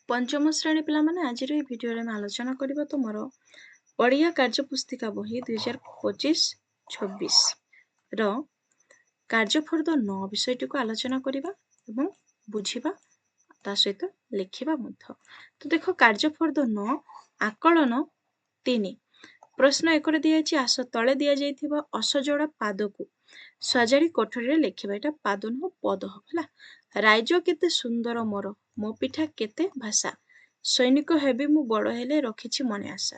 पंचम श्रेणी पिला माने आज भिडियो में आलोचना करबा तुमर ओडिया कार्यपुस्तिका बही 2025-26 रो कार्यफर्द 9 विषयटी को आलोचना करबा एवं बुझिबा ता सहित लिखिबा मध्य। तो देखो कार्यफर्द 9 आकलन 3 प्रश्न एक दिया आस तले दिया जाइथिबा असजोड़ा पाद को सजाड़ी कोठरी लिखिबा। एटा पाद नुह पद हला। राइज केते सुंदर मोर मो पिठा केते भाषा सैनिक हेबी मु बड़ हेले रखिछि मने आशा।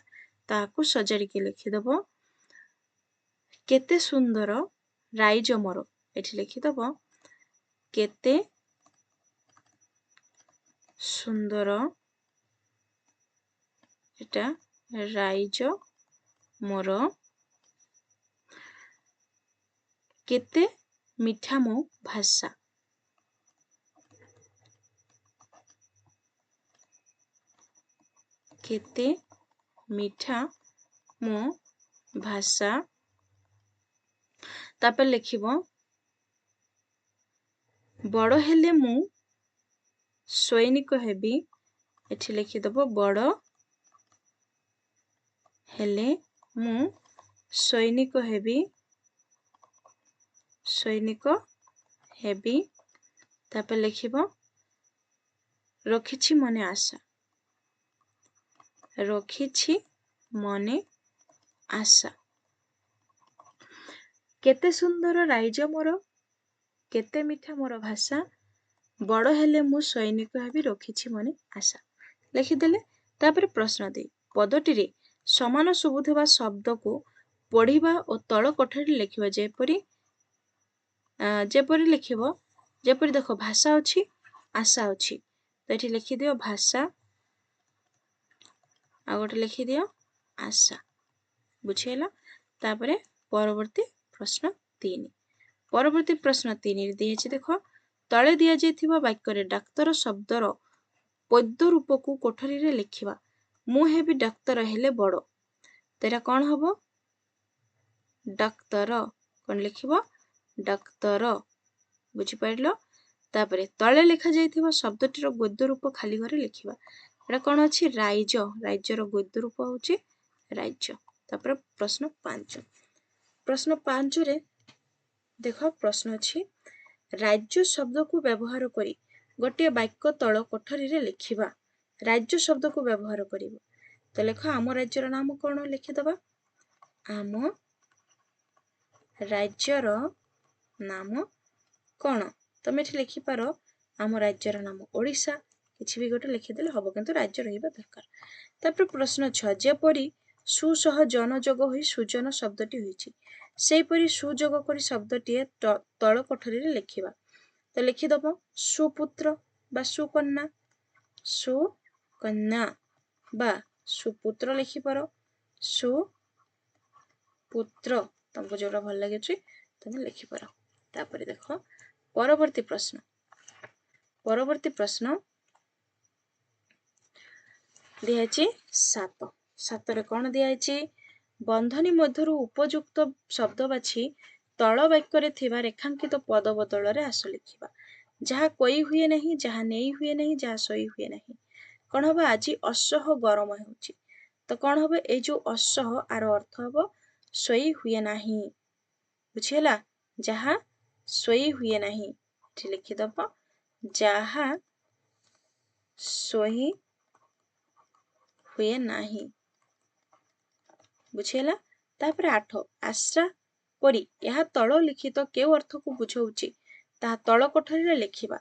ताकू सजाड़ी के लिखिदब केते सुंदर राइज मोर एठी लिखिदब केते सुंदर एटा राइज मोर केते मिठा मो भाषा केते मिठा मो भाषा। तापर लिखिबो बड़ हेले मु सैनिक हेबी एठी लिखिदब बड़ हेले मु सैनिक हेबी तापर लिखिबो रखिछि मने आशा रखिछि मने आशा। केते सुंदर राइज मोर केते मिठा मोर भाषा बड़ हेले मु सैनिक हेबी रखिछि मने आशा लिखिदेले। तापर प्रश्न दे पदटी रे समान सुबुथबा शब्द को पढ़िबा और तल कोठरी लिखिबा। जेपरी लिखिबो जेपरी देखो भाषा अछि आशा अछि तो एठी लिखि दियो भाषा आ गोटे लिखि दियो आशा बुझेला। तापर परवर्ती प्रश्न 3 परवर्ती प्रश्न 3 रे दिएछि देखो तले दिया जाइथिबा वाक्य रे डाक्तर शब्दर पद्य रूप को कोठरी रे लिखिबा। मु हेबी डाक्तर हेले बड़ तेरा कौन हबो डाक्तर कौन लिखिबो डाक्तर बुझी पाइलो। तापरे तले लिखा जाइथिबा शब्दटीर गद्य रूप खाली घरे लिखिबा। एटा कौन अछि राइज राइजर गद्य रूप होछि राइज। तापर प्रश्न 5 रे देखो प्रश्न अछि राज्य शब्द को व्यवहार करी गोटे वाक्य तल कोठरी रे लिखिबा। राज्य शब्द को व्यवहार करिवो तो लेख आम राज्यर नाम कौन लिखिदबा आम राज्यर नाम कौन तमे एठी लिखि पारो आम राज्यर नाम ओडिशा किछि भी गोटे लिखिदेले हबो किंतु राज्य रहिबा दरकार। तापर प्रश्न 6 जेपरी सु सह जन जोग होई सुजन शब्दटी होईछि सेही परी सुजोग करी शब्दटी तल कोठरी रे लिखिबा। तो लिखिदबो सुपुत्र बा सुकन्या बा सुपुत्र लिखि पारो सुपुत्र तुमको जोड़ा भल लगे तुम लिखि पारो। तापर देखो परवर्ती प्रश्न दियाछि 7 रे कौन दियाछि बंधनी मध्यरु उपयुक्त शब्द बाछि तल वाक्य रे थिबा रेखांकित पद बदल रे आस लिखिबा। जहा कोई हुए नहीं जहा नेई हुए नहीं जहा सोई हुए नहीं कौन हबो आज असह गरम होछि तो कौन हबो ए जो असह आर अर्थ हबो सोई हुए नहीं बुझिला। जहा सोई हुए नहीं एठी लिखि दबो जहा सोई हुए नहीं बुझिला। तापर 8 आश्रा परी यह तल लिखित केउ अर्थ को बुझाउछि ता तल कोठरी रे लिखिबा।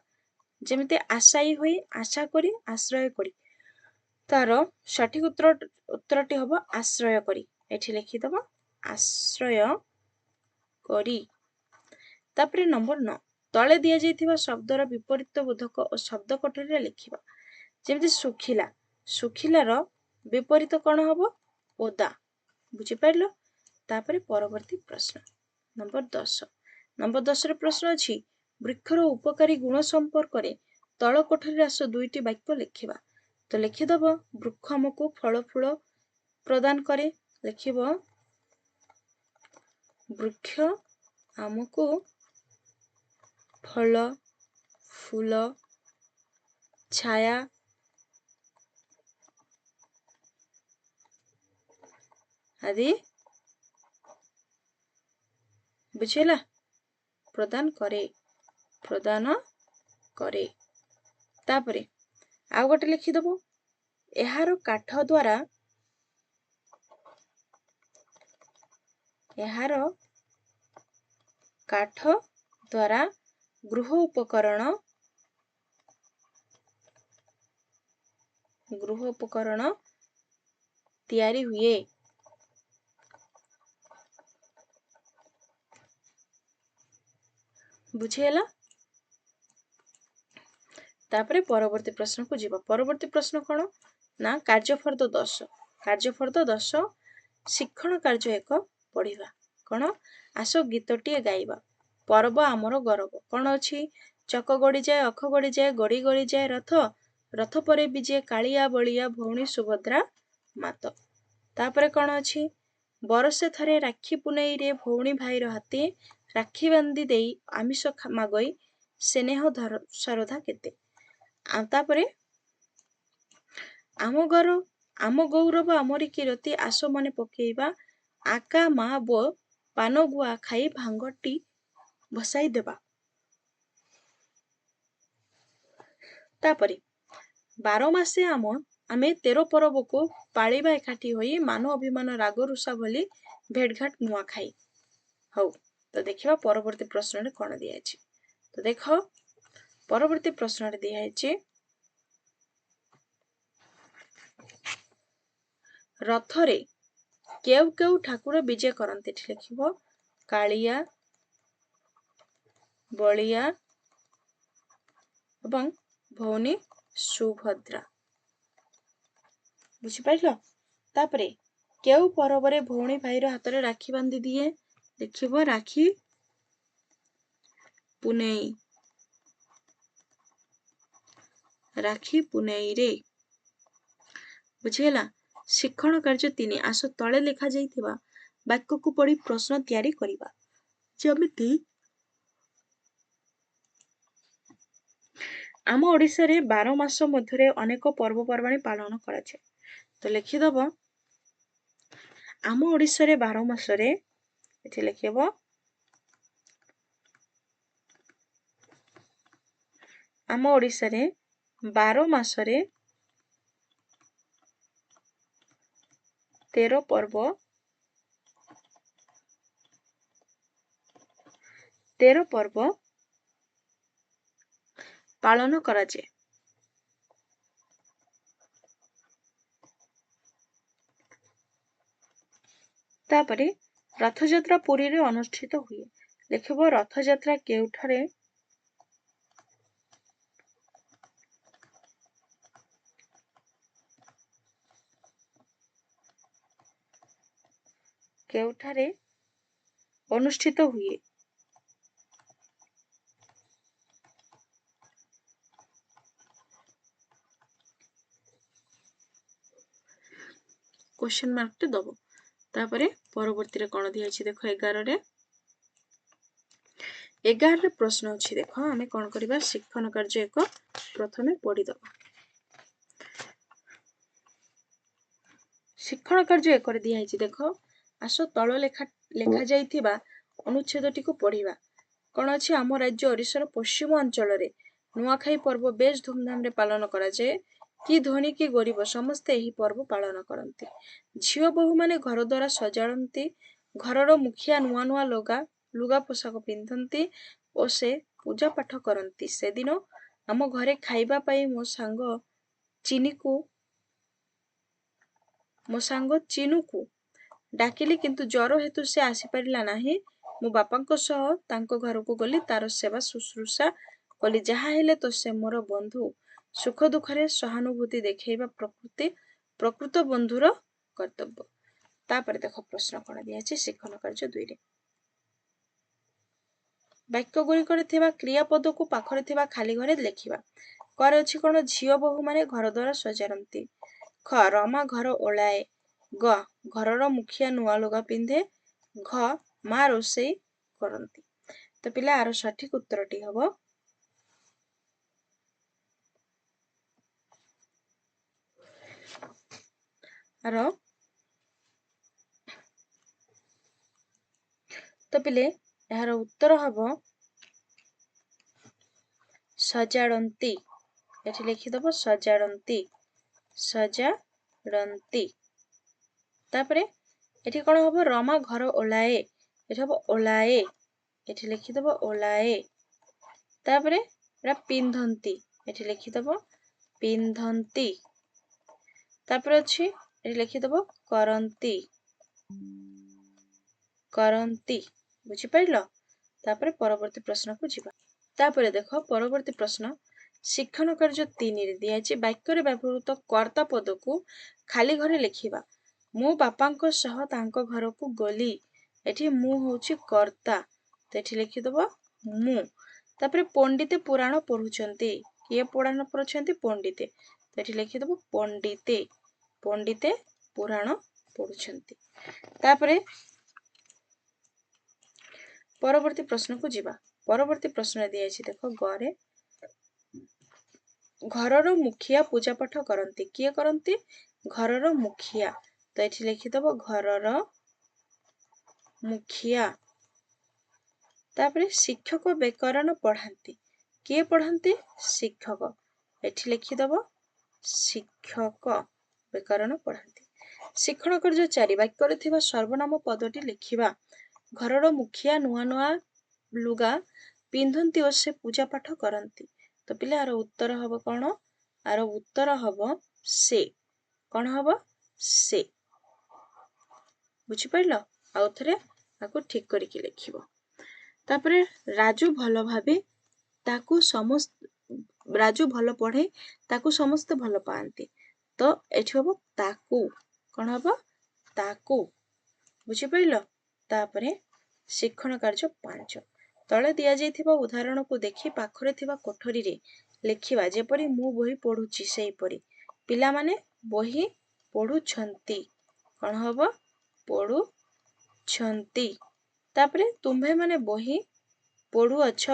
जेमिते आशाई होई आशा करी आश्रय करी तार सठिक उत्तरटी हबो आश्रय करी एठी लिखि दबो आश्रय करी। तापर नंबर 9 तले दिया जाइथिबा शब्दर विपरीत बोधक और शब्द कोठरी रे लिखिबा। जेमिते सुखिला सुखिला रो विपरीत कौन हबो ओदा बुझि पाइलो। तापर परवर्ती प्रश्न नंबर 10 रे प्रश्न अछि वृक्षर उपकारी गुण संपर्क रे तल कोठरी रे आस दुईटी वाक्य लिखिबा। तो लिखिदब वृक्ष हमको फल फूल प्रदान करे लिखिब वृक्ष हमको फल फूल छाया आदि बुझेला प्रदान करे तापरे आउ गोटे लिखिदबो एहार काठ द्वारा गृह उपकरण तैयारी हुए। बुझेला तापरे परवर्ती प्रश्न को जीवा। परवर्ती प्रश्न कौन ना कार्यफर्द 10 शिक्षण कार्य एक पढ़िबा कौन आस गीतटीए गाइबा पर्व आमर गौरव कौन अच्छी चक गड़ी जाए अख गड़ी जाए गड़ी गड़ी जाए रथ परे विजे कालिया बलिया भौणी सुभद्रा मात तापरे कौन अच्छी बरसे थरे राखी पुनेई रे भौणी भाईर हाथे राखी बांधी दे आमिष मागई स्नेह सरधा केते तापरे आम गौरव आमरी किरती आस मने पकेइबा आका मा बो पान गुआ खाई भांगटी भसाई देबा। तापरे 12 मासे आमे 13 पर्व को पालिबा एकाठी होई मान अभिमान राग रुषा भली भेटघाट नुआ खाई हौ। तो देखिबा परवर्ती प्रश्न रे कोन दिया अछि। तो देखो परवर्ती प्रश्न रे दिया अछि रथरे केउ केउ ठाकुर विजय करते लिखिबो कालिया बलिया एवं भौनी सुभद्रा बुझी पाइलो। तापरे केउ पर्वरे भौणी भाईर हातरे राखी बांधी दिए लिखिबो राखी पुनेई रे बुझेला। शिक्षण कार्य 3 आस तले लिखा जाइथिबा वाक्य को पढ़ी प्रश्न तैयारी करिबा जमिति आम ओडिसा रे 12 मास मध्यरे अनेक पर्वपर्वाणी पालन करा जाय। तो लिखिदबो आम ओडिसा रे 12 मास रे एठी लिखिबो आम ओडिसा रे 12 मास रे 13 पर्व पालन करा जाय। तापरे रथयात्रा पुरी रे अनुष्ठित हुए लिखिबो रथयात्रा केउठारे अनुष्ठित हुए। क्वेश्चन मार्क टे दबो तापरे परवर्ती रे कोन दिया अछि देखो 11 रे प्रश्न अछि देखो आमे कोन करिबा शिक्षण कार्य एक प्रथमे पढ़ी दबा। शिक्षण कार्य एक रे दिया अछि देखो आसो तळ लेखा जाइथिबा अनुच्छेदटी को पढ़िबा कोन अछि आम राज्य ओडिसा पश्चिम अंचल रे नुआखाई पर्व बेस धूमधाम रे पालन करा जाय कि धनी कि गरीब समस्ते एही पर्व पालन करती झियो बहु माने घर द्वारा सजाड़ती घरर मुखिया नुआ नुआ लुगा पोशाक पिंधती और से पूजा पाठ करती से दिन आम घरे खाइबा पाई मो चिनू को डाकिली किंतु ज्वर हेतु से आसी परिला नाही मो बापांको सह तांको घर को गली तार सेवा शुश्रूषा कली जहा हेले तो से मोर बंधु सुख दुखरे सहानुभूति देखैबा प्रकृत बंधुर कर्तव्य। तापरे देखो प्रश्न कोन दिया अछि शिक्षण कार्य 2 रे वाक्य गुड़िकर थिबा क्रियापद को पाखरे थिबा खाली घरे लिखिबा कर अछि कोन झियो बहु माने घर द्वारा सजारंती ख रमा घर ओलाए ग घरर मुखिया नुआ लुगा पिंधे घ मा रोषेई करंती। तो पिला आरो सठिक उत्तरटी हबो आरो ପିଲେ ଏହାର ଉତ୍ତର ହବ ସଜାଡ଼ନ୍ତି। ଏଠି ଲେଖିଦବ ସଜାଡ଼ନ୍ତି, ସଜାଡ଼ନ୍ତି। ତାପରେ ଏଠି କଣ ହବ? ରମା ଘର ଓଳାଏ, ଏଠି ହବ ଓଳାଏ, ଏଠି ଲେଖିଦବ ଓଳାଏ। ତାପରେ ଏଟା ପିନ୍ଧନ୍ତି, ଏଠି ଲେଖିଦବ ପିନ୍ଧନ୍ତି। ତାପରେ ଅଛି ଏଠି ଲେଖିଦବ କରନ୍ତି, କରନ୍ତି। ବୁଝିପାରିଲ? ତାପରେ ପରବର୍ତ୍ତୀ ପ୍ରଶ୍ନକୁ ଯିବା। ତାପରେ ଦେଖ ପରବର୍ତ୍ତୀ ପ୍ରଶ୍ନ ଶିକ୍ଷଣ କାର୍ଯ୍ୟ 3ରେ ଦିଆଯାଇଛି ବାକ୍ୟରେ ବ୍ୟବହୃତ କର୍ତ୍ତା ପଦକୁ ଖାଲି ଘରେ ଲେଖିବା। ମୁଁ ବାପାଙ୍କ ସହ ତାଙ୍କ ଘରକୁ ଗଲି, ଏଠି ମୁଁ ହଉଛି କର୍ତ୍ତା, ତ ଏଠି ଲେଖିଦବ ମୁଁ। ତାପରେ ପଣ୍ଡିତେ ପୁରାଣ ପଢୁଛନ୍ତି, କିଏ ପୁରାଣ ପଢୁଛନ୍ତି? ପଣ୍ଡିତେ, ତ ଏଠି ଲେଖିଦବ ପଣ୍ଡିତେ, ପଣ୍ଡିତେ ପୁରାଣ ପଢୁଛନ୍ତି। ତାପରେ ପରବର୍ତ୍ତୀ ପ୍ରଶ୍ନକୁ ଯିବା। ପରବର୍ତ୍ତୀ ପ୍ରଶ୍ନ ଦିଆଯାଇଛି ଦେଖ ଗରେ ଘରର ମୁଖିଆ ପୂଜା ପାଠ କରନ୍ତି, କିଏ କରନ୍ତି? ଘରର ମୁଖିଆ, ତ ଏଠି ଲେଖିଦବ ଘରର ମୁଖିଆ। ତାପରେ ଶିକ୍ଷକ ବ୍ୟାକରଣ ପଢାନ୍ତି, କିଏ ପଢାନ୍ତି? ଶିକ୍ଷକ, ଏଠି ଲେଖିଦବ ଶିକ୍ଷକ ବ୍ୟାକରଣ ପଢାନ୍ତି। ଶିକ୍ଷଣ କାର୍ଯ୍ୟ 4 ବାକ୍ୟରେ ଥିବା ସର୍ବନାମ ପଦଟି ଲେଖିବା। ଘରର ମୁଖିଆ ନୂଆ ନୂଆ ଲୁଗା ପିନ୍ଧନ୍ତି ଓ ସେ ପୂଜା ପାଠ କରନ୍ତି। ତ ପିଲା ଆର ଉତ୍ତର ହବ କଣ? ଆର ଉତ୍ତର ହବ ସେ। କଣ ହବ? ସେ। ବୁଝିପାରିଲ? ଆଉ ଥରେ ତାକୁ ଠିକ କରିକି ଲେଖିବ। ତାପରେ ରାଜୁ ଭଲ ଭାବେ ତାକୁ ରାଜୁ ଭଲ ପଢେ, ତାକୁ ସମସ୍ତେ ଭଲ ପାଆନ୍ତି, ତ ଏଠି ହବ ତାକୁ। କଣ ହବ? ତାକୁ। ବୁଝିପାରିଲ? ତାପରେ ଶିକ୍ଷଣ କାର୍ଯ୍ୟ 5 ତଳେ ଦିଆଯାଇଥିବା ଉଦାହରଣକୁ ଦେଖି ପାଖରେ ଥିବା କୋଠରୀରେ ଲେଖିବା। ଯେପରି ମୁଁ ବହି ପଢୁଛି ସେହିପରି ପିଲାମାନେ ବହି ପଢୁଛନ୍ତି। କଣ ହବ? ପଢୁଛନ୍ତି। ତାପରେ ତୁମ୍ଭେମାନେ ବହି ପଢୁଅଛ,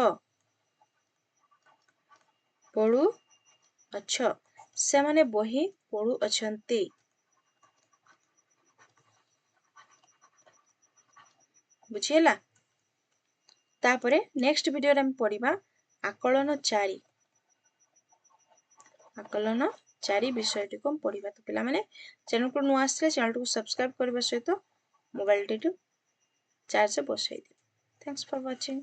ପଢୁଅଛ, ସେମାନେ ବହି ପଢୁଅଛନ୍ତି। ବୁଝିହେଲା? ତାପରେ ନେକ୍ସଟ ଭିଡିଓରେ ଆମେ ପଢିବା ଆକଳନ 4। ଆକଳନ 4 ବିଷୟଟିକୁ ଆମେ ପଢିବା। ତ ପିଲାମାନେ ଚ୍ୟାନେଲକୁ ନୂଆ ଆସିଲେ ଚ୍ୟାନେଲକୁ ସବସ୍କ୍ରାଇବ କରିବା ସହିତ ମୋବାଇଲଟିକୁ ଚାର୍ଜ ବସାଇ ଦିଅ। ଥ୍ୟାଙ୍କ୍ସ ଫର ୱାଚିଂ।